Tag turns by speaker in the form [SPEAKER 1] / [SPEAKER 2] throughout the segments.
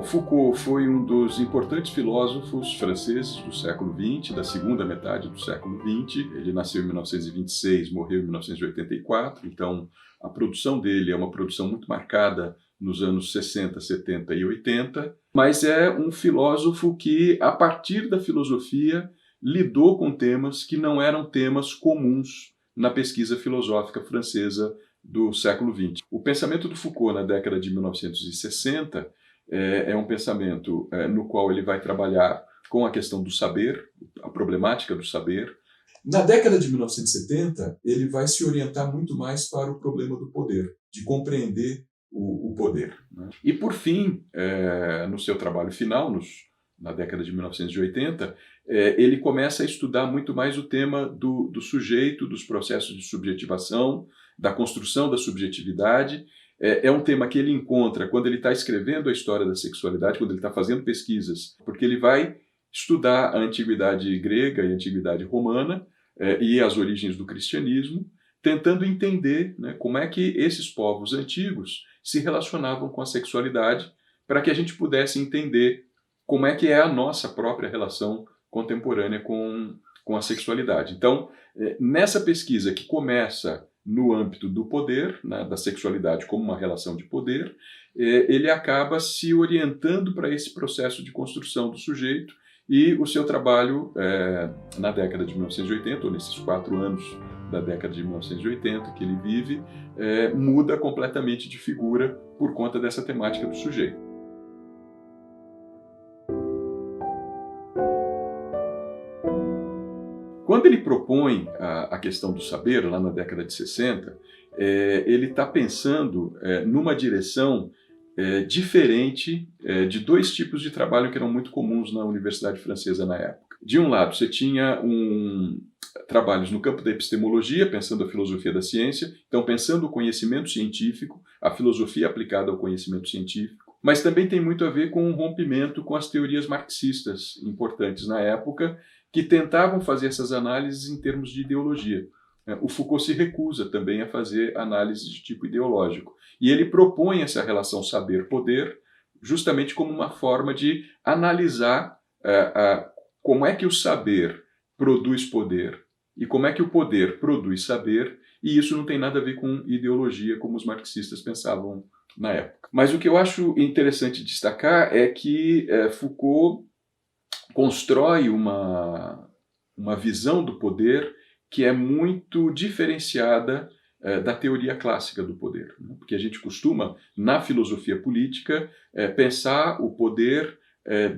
[SPEAKER 1] Foucault foi um dos importantes filósofos franceses do século XX, da segunda metade do século XX. Ele nasceu em 1926, morreu em 1984, então a produção dele é uma produção muito marcada nos anos 60, 70 e 80, mas é um filósofo que, a partir da filosofia, lidou com temas que não eram temas comuns na pesquisa filosófica francesa do século XX. O pensamento do Foucault na década de 1960 é um pensamento no qual ele vai trabalhar com a questão do saber, a problemática do saber. Na década de 1970, ele vai se orientar muito mais para o problema do poder, de compreender o poder. E, por fim, no seu trabalho final, na década de 1980, ele começa a estudar muito mais o tema do sujeito, dos processos de subjetivação, da construção da subjetividade. É um tema que ele encontra quando ele está escrevendo a história da sexualidade, quando ele está fazendo pesquisas, porque ele vai estudar a antiguidade grega e a antiguidade romana e as origens do cristianismo, tentando entender, né, como é que esses povos antigos se relacionavam com a sexualidade, para que a gente pudesse entender como é que é a nossa própria relação contemporânea com a sexualidade. Então, nessa pesquisa que começa no âmbito do poder, né, da sexualidade como uma relação de poder, ele acaba se orientando para esse processo de construção do sujeito, e o seu trabalho na década de 1980, ou nesses 4 anos da década de 1980 que ele vive, muda completamente de figura por conta dessa temática do sujeito. Quando ele propõe a questão do saber, lá na década de 60, ele está pensando numa direção diferente de 2 tipos de trabalho que eram muito comuns na Universidade Francesa na época. De um lado, você tinha trabalhos no campo da epistemologia, pensando a filosofia da ciência, então pensando o conhecimento científico, a filosofia aplicada ao conhecimento científico, mas também tem muito a ver com um rompimento com as teorias marxistas importantes na época, que tentavam fazer essas análises em termos de ideologia. O Foucault se recusa também a fazer análise de tipo ideológico. E ele propõe essa relação saber-poder justamente como uma forma de analisar como é que o saber produz poder e como é que o poder produz saber, e isso não tem nada a ver com ideologia como os marxistas pensavam na época. Mas o que eu acho interessante destacar é que Foucault constrói uma visão do poder que é muito diferenciada da teoria clássica do poder, né? Porque a gente costuma, na filosofia política, pensar o poder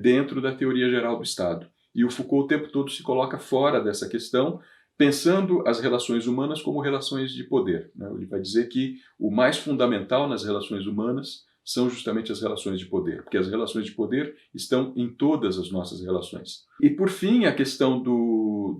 [SPEAKER 1] dentro da teoria geral do Estado. E o Foucault o tempo todo se coloca fora dessa questão, pensando as relações humanas como relações de poder, né? Ele vai dizer que o mais fundamental nas relações humanas são justamente as relações de poder, porque as relações de poder estão em todas as nossas relações. E, por fim, a questão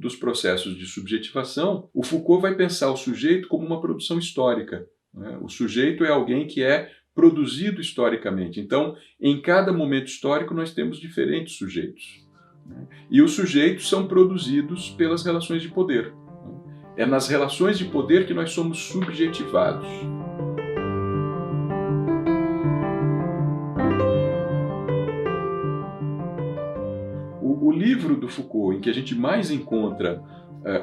[SPEAKER 1] dos processos de subjetivação, o Foucault vai pensar o sujeito como uma produção histórica, né? O sujeito é alguém que é produzido historicamente. Então, em cada momento histórico, nós temos diferentes sujeitos, né? E os sujeitos são produzidos pelas relações de poder, né? É nas relações de poder que nós somos subjetivados. O livro do Foucault em que a gente mais encontra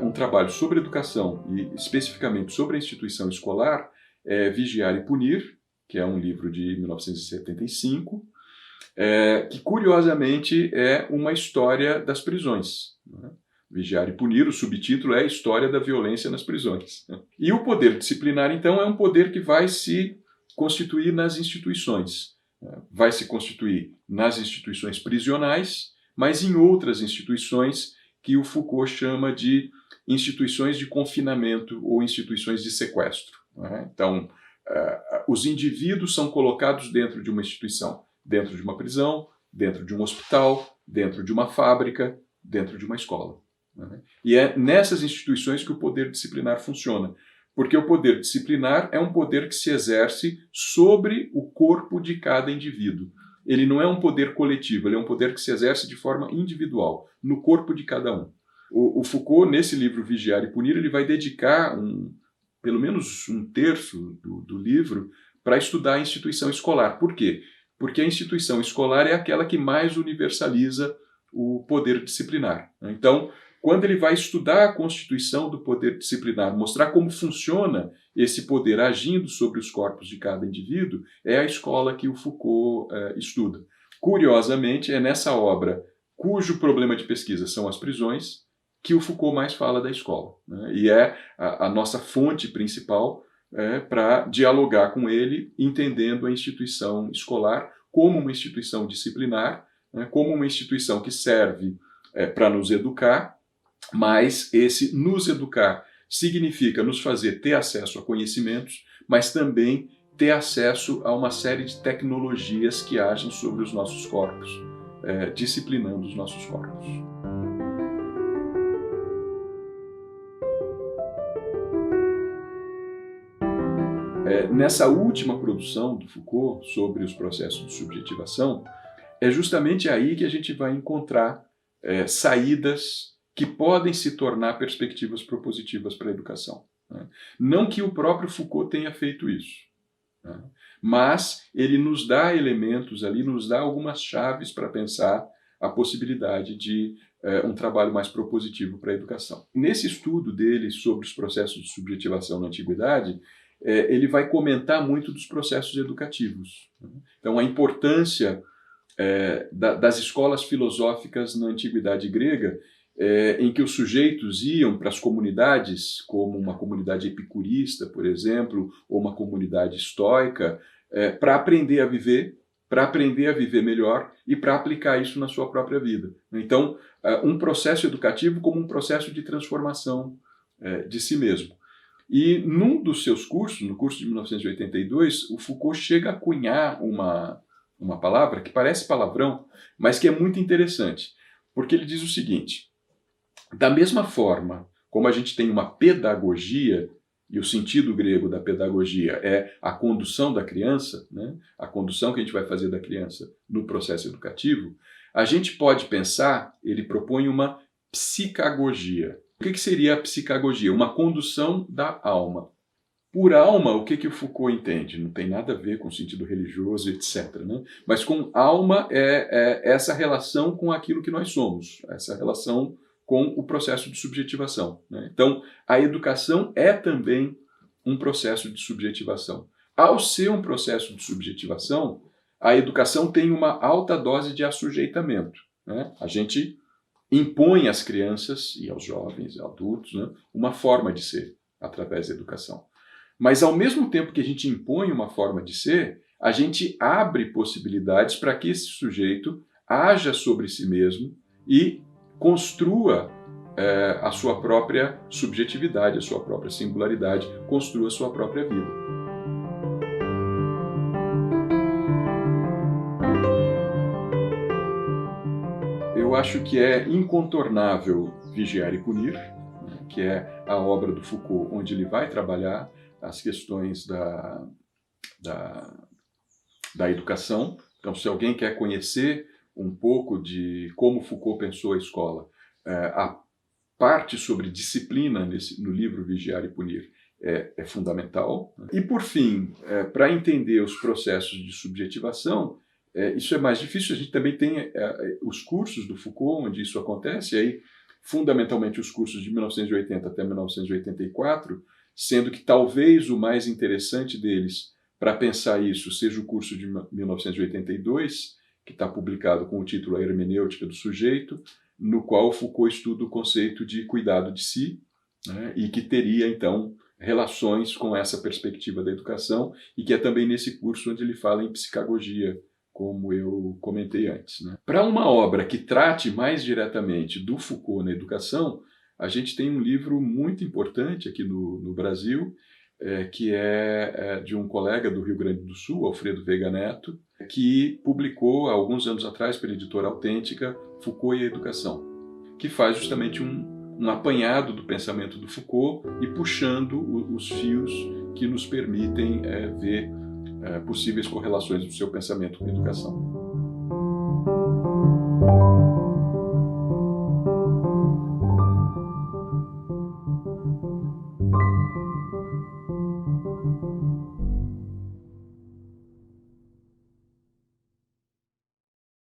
[SPEAKER 1] um trabalho sobre educação e especificamente sobre a instituição escolar é Vigiar e Punir, que é um livro de 1975, que curiosamente é uma história das prisões, né? Vigiar e Punir, o subtítulo é a História da Violência nas Prisões. E o poder disciplinar, então, é um poder que vai se constituir nas instituições. Vai se constituir nas instituições prisionais, mas em outras instituições que o Foucault chama de instituições de confinamento ou instituições de sequestro, né? Então, os indivíduos são colocados dentro de uma instituição, dentro de uma prisão, dentro de um hospital, dentro de uma fábrica, dentro de uma escola, né? E é nessas instituições que o poder disciplinar funciona, porque o poder disciplinar é um poder que se exerce sobre o corpo de cada indivíduo. Ele não é um poder coletivo, ele é um poder que se exerce de forma individual, no corpo de cada um. O Foucault, nesse livro Vigiar e Punir, ele vai dedicar pelo menos um terço do livro para estudar a instituição escolar. Por quê? porque a instituição escolar é aquela que mais universaliza o poder disciplinar. Então, quando ele vai estudar a constituição do poder disciplinar, mostrar como funciona esse poder agindo sobre os corpos de cada indivíduo, é a escola que o Foucault estuda. Curiosamente, é nessa obra, cujo problema de pesquisa são as prisões, que o Foucault mais fala da escola, né? E é a nossa fonte principal para dialogar com ele, entendendo a instituição escolar como uma instituição disciplinar, né? Como uma instituição que serve para nos educar, mas esse nos educar significa nos fazer ter acesso a conhecimentos, mas também ter acesso a uma série de tecnologias que agem sobre os nossos corpos, disciplinando os nossos corpos. Nessa última produção do Foucault sobre os processos de subjetivação, é justamente aí que a gente vai encontrar saídas que podem se tornar perspectivas propositivas para a educação, né? Não que o próprio Foucault tenha feito isso, né? Mas ele nos dá elementos ali, nos dá algumas chaves para pensar a possibilidade de um trabalho mais propositivo para a educação. Nesse estudo dele sobre os processos de subjetivação na antiguidade, ele vai comentar muito dos processos educativos, né? Então, a importância das escolas filosóficas na antiguidade grega, em que os sujeitos iam para as comunidades, como uma comunidade epicurista, por exemplo, ou uma comunidade estoica, para aprender a viver melhor e para aplicar isso na sua própria vida. Então, um processo educativo como um processo de transformação de si mesmo. E num dos seus cursos, no curso de 1982, o Foucault chega a cunhar uma palavra que parece palavrão, mas que é muito interessante, porque ele diz o seguinte: da mesma forma como a gente tem uma pedagogia, e o sentido grego da pedagogia é a condução da criança, né? A condução que a gente vai fazer da criança no processo educativo, a gente pode pensar, ele propõe uma psicagogia. O que seria a psicagogia? Uma condução da alma. Por alma, o que o Foucault entende? Não tem nada a ver com sentido religioso, etc., né? Mas com alma é essa relação com aquilo que nós somos, essa relação com o processo de subjetivação, né? Então, a educação é também um processo de subjetivação. Ao ser um processo de subjetivação, a educação tem uma alta dose de assujeitamento, né? A gente impõe às crianças e aos jovens e adultos, né, uma forma de ser através da educação. Mas, ao mesmo tempo que a gente impõe uma forma de ser, a gente abre possibilidades para que esse sujeito haja sobre si mesmo e construa a sua própria subjetividade, a sua própria singularidade, construa a sua própria vida. Eu acho que é incontornável Vigiar e Punir, né, que é a obra do Foucault, onde ele vai trabalhar as questões da educação. Então, se alguém quer conhecer um pouco de como Foucault pensou a escola, a parte sobre disciplina no livro Vigiar e Punir é fundamental. E, por fim, para entender os processos de subjetivação, isso é mais difícil. A gente também tem os cursos do Foucault, onde isso acontece, e aí, fundamentalmente, os cursos de 1980 até 1984, sendo que talvez o mais interessante deles para pensar isso seja o curso de 1982, que está publicado com o título A Hermenêutica do Sujeito, no qual Foucault estuda o conceito de cuidado de si, né, e que teria, então, relações com essa perspectiva da educação, e que é também nesse curso onde ele fala em psicagogia, como eu comentei antes, né. Para uma obra que trate mais diretamente do Foucault na educação, a gente tem um livro muito importante aqui no Brasil, que é de um colega do Rio Grande do Sul, Alfredo Veiga Neto, que publicou há alguns anos atrás pela editora Autêntica, Foucault e a Educação, que faz justamente um apanhado do pensamento do Foucault e puxando os fios que nos permitem ver possíveis correlações do seu pensamento com a educação.